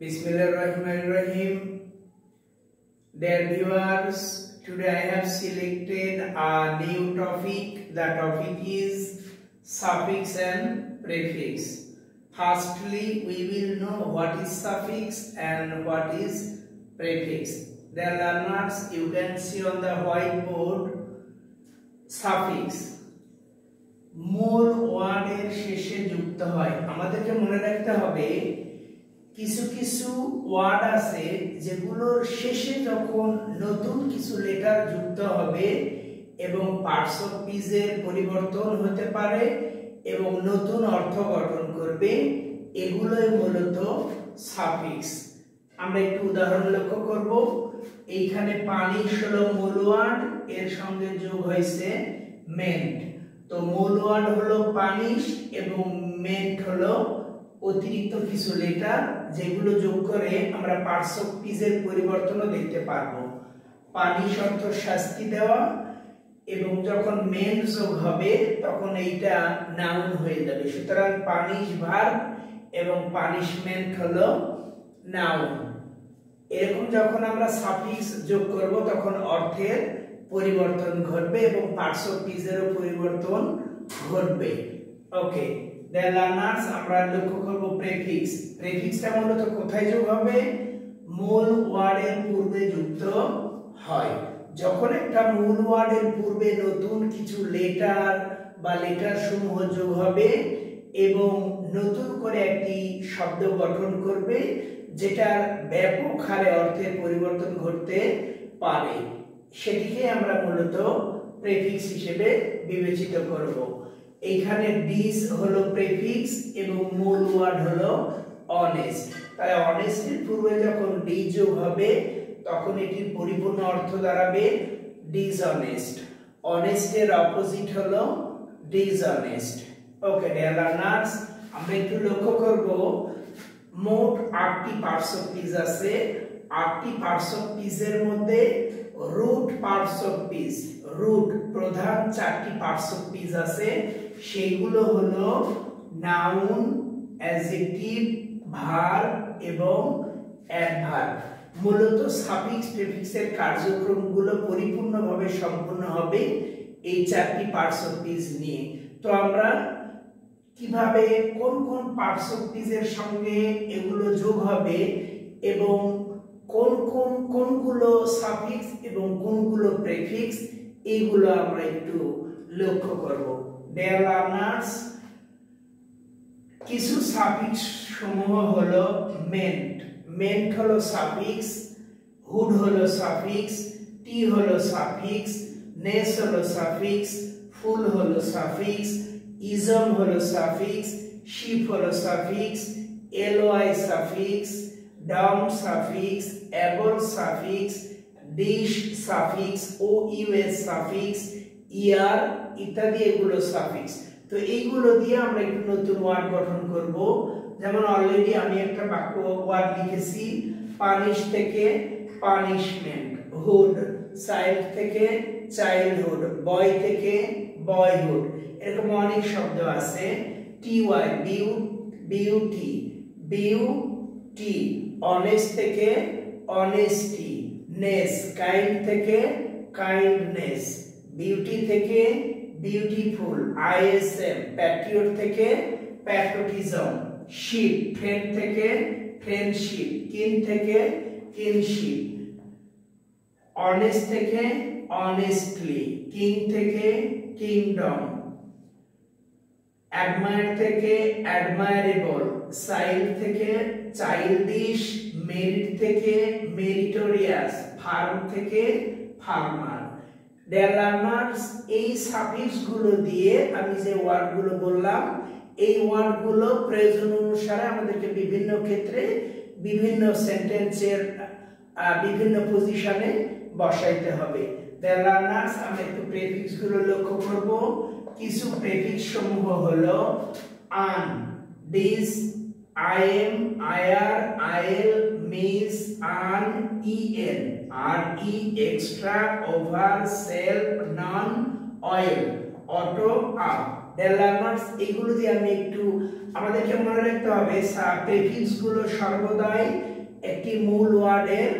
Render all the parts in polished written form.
Bismillahirrahmanirrahim. Dear viewers, today I have selected a new topic. The topic is suffix and prefix. Firstly, we will know what is suffix and what is prefix. Dear learners, you can see on the whiteboard suffix. মূল ওয়ার্ডের শেষে যুক্ত হয়। আমাদেরকে মনে রাখতে হবে কিছু কিছু ওয়ার্ড আছে যেগুলোর শেষে যখন নতুন কিছু লেটার যুক্ত হবে এবং পার্টস অফ স্পিচের পরিবর্তন হতে পারে এবং নতুন অর্থ গঠন করবে, এগুলোই মূলত সাফিক্স। আমরা একটু উদাহরণ লক্ষ্য করব। এইখানে পানি হলো মূল ওয়ার্ড, এর সঙ্গে যোগ হয়েছে মেন্ট। তো মূল ওয়ার্ড হলো পানিশ এবং মেন্ট হলো অতিরিক্ত কিছু লেটার, যেগুলো যোগ করে আমরা পার্টস অফ স্পিচের পরিবর্তনও দেখতে পারবো। পানিশ অর্থ শাস্তি দেওয়া, এবং যখন মেন্ট যোগ হবে তখন এইটা নাউন হয়ে যাবে। সুতরাং পানিশ ভার্ব এবং পানিশমেন্ট হলো নাউন। এরকম যখন আমরা সাফিক্স যোগ করব তখন অর্থের পরিবর্তন ঘটবে এবং পার্টস অফ স্পিচেরও পরিবর্তন ঘটবে। ওকে, দেয়ার লার্নার্স, আমরা লক্ষ্য করব প্রেফিক্স। প্রেফিক্সটা মূলত কোথায় যোগ হবে? মূল ওয়ার্ডের পূর্বে যুক্ত হয়। যখন একটা মূল ওয়ার্ডের পূর্বে নতুন কিছু লেটার বা লেটার সমূহ যোগ হবে এবং নতুন করে একটি শব্দ গঠন করবে, যেটার ব্যাপক হারে অর্থের পরিবর্তন ঘটতে পারে, সেটিকে আমরা মূলত প্রেফিক্স হিসেবে বিবেচিত করব। এইখানে ডিস হলো প্রেফিক্স এবং মূল ওয়ার্ড হলো অনেস্ট। তাই অনেস্টের পূর্বে যখন ডি যোগ হবে তখন এটির পরিপূর্ণ অর্থ দাঁড়াবে ডিসঅনেস্ট। অনেস্টের অপোজিট হলো ডিসঅনেস্ট। ওকে ডিয়ার লার্নার্স, আমরা একটু লক্ষ্য করব মোট 8টি পার্টস অফ স্পিচ আছে। 8টি পার্টস অফ স্পিচের মধ্যে root parts of speech, root প্রধান 4টি পার্টস অফ স্পিচ আছে। সেইগুলো হলো নাউন, অ্যাডজেক্টিভ, ভার্ব এবং অ্যাডভার্ব। মূলত সাফিক্স প্রেফিক্সের কার্যক্রমগুলো পরিপূর্ণভাবে সম্পন্ন হবে এই 4টি পার্টস অফ স্পিচ নিয়ে। তো আমরা কিভাবে কোন কোন পার্টস অফ স্পিচের সঙ্গে এগুলো যোগ হবে এবং কোনগুলো সাফিক্স এবং কোনগুলো প্রেফিক্স, এইগুলো আমরা একটু লক্ষ্য করব। ডিয়ার লার্নার্স, কিছু সাফিক্স সমূহ হলো মেন্ট। মেন্ট হলো সাফিক্স, হুড হলো সাফিক্স, টি হলো সাফিক্স, নেস হলো সাফিক্স, ফুল হলো সাফিক্স, ইজম হলো সাফিক্স, শিপ হলো suffix, L Y suffix, down suffix, able suffix, dish suffix, O U S suffix, ইয়ার ইত্যাদি, এগুলো সাফিক্স। তো এইগুলো দিয়ে আমরা একটু নতুন ওয়ার্ড গঠন করব। যেমন অলরেডি আমি একটা বাক্য ওয়ার্ড লিখেছি, পানিশ থেকে পানিশমেন্ট, হুড, চাইল্ড থেকে চাইল্ডহুড, বয় থেকে বয়হুড, এরকম অনেক শব্দ আছে। টিওয়াই, বিউটি, বিউটি, অনেস্ট থেকে অনেস্টি, নেস, কাইন্ড থেকে কাইন্ডনেস, বিউটি থেকে বিউটিফুল, আইএসএম, প্যাট্রিয়ট থেকে প্যাট্রিয়টিজম, শিপ, ফ্রেন্ড থেকে ফ্রেন্ডশিপ, কিন থেকে কিনশিপ, অনেস্ট থেকে অনেস্টলি, কিং থেকে কিংডম, অ্যাডমায়ার থেকে অ্যাডমায়ারেবল, চাইল্ড থেকে চাইল্ডিশ, মেরিট থেকে মেরিটোরিয়াস, ফার্ম থেকে ফার্মার। ডিয়ার লার্নার্স, এই সাফিক্স গুলো দিয়ে আমি যে ওয়ার্ডগুলো বললাম, এই ওয়ার্ডগুলো প্রয়োজন অনুসারে আমাদেরকে বিভিন্ন ক্ষেত্রে বিভিন্ন সেন্টেন্সের বিভিন্ন পজিশনে বসাইতে হবে। ডিয়ার লার্নার্স, আমরা একটু প্রেফিক্স গুলো লক্ষ্য করব। কিছু প্রেফিক্স সমূহ হলো un, dis, I M, I R, I L, mis, un, E N, R E, extra, over, self, non, oil, auto, up. Dear learners, এগুলো দিয়ে আমি একটু আমাদেরকে মনে রাখতে হবে প্রেফিক্স গুলো সর্বদাই একটি মূল ওয়ার্ডের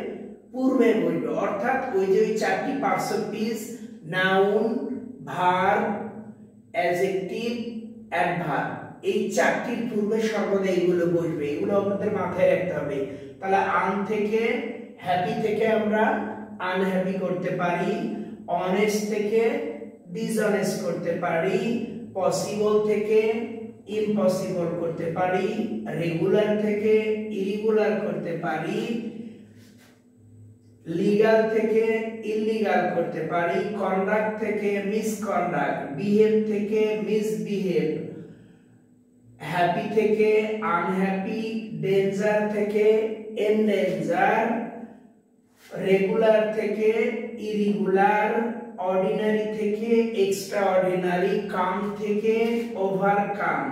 পূর্বে বসবে, অর্থাৎ ওই যে ওই চারটি parts of speech noun, verb, adjective, adverb, এই চারটির পূর্বে সর্বদা এইগুলো বসবে। এগুলো আমাদের মাথায় রাখতে হবে। তাহলে আন থেকে হ্যাপি থেকে আমরা আনহ্যাপি করতে পারি, অনেস্ট থেকে ডিসঅনেস্ট করতে পারি, পসিবল থেকে ইম্পসিবল করতে পারি, রেগুলার থেকে ইরেগুলার করতে পারি, লিগ্যাল থেকে ইললিগ্যাল করতে পারি, কন্ডাক্ট থেকে মিসকন্ডাক্ট, বিহেভ থেকে মিসবিহেভ, হ্যাপি থেকে আনহ্যাপি, ডেঞ্জার থেকে এনডেঞ্জার, রেগুলার থেকে ইরেগুলার, অর্ডিনারি থেকে এক্সট্রা অর্ডিনারি, কাম থেকে ওভারকাম,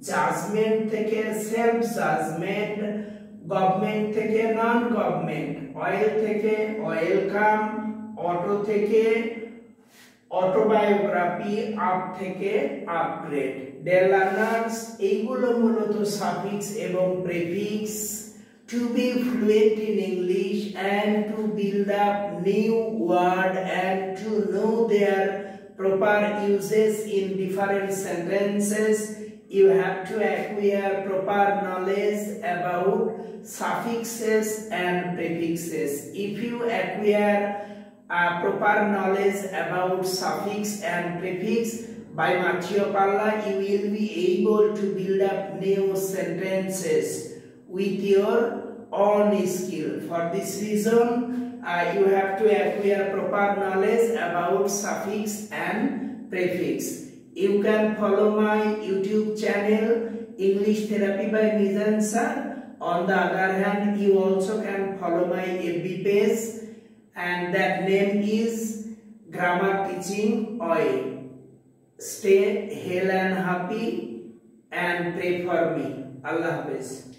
জাজমেন্ট থেকে সেলফ জাজমেন্ট, গভর্নমেন্ট থেকে নন গভর্নমেন্ট, অয়েল থেকে ওয়েলকাম, অটো থেকে অটোবায়োগ্রাফি, আপ থেকে আপগ্রেড। ডিয়ার লার্নার্স, এইগুলো মূলত সাফিক্স এবং prefix to be fluent in English and to build up new word and to know their proper uses in different sentences. You have to acquire proper knowledge about suffixes and prefixes. If you acquire proper knowledge about suffix and prefix, by mercy of Allah, you will be able to build up new sentences with your own skill. For this reason, you have to acquire proper knowledge about suffix and prefix. You can follow my YouTube channel English Therapy by Mizan Sir. On the other hand, you also can follow my FB page, and that name is Grammar Teaching Oil. Stay healthy and happy and pray for me. Allah Hafiz.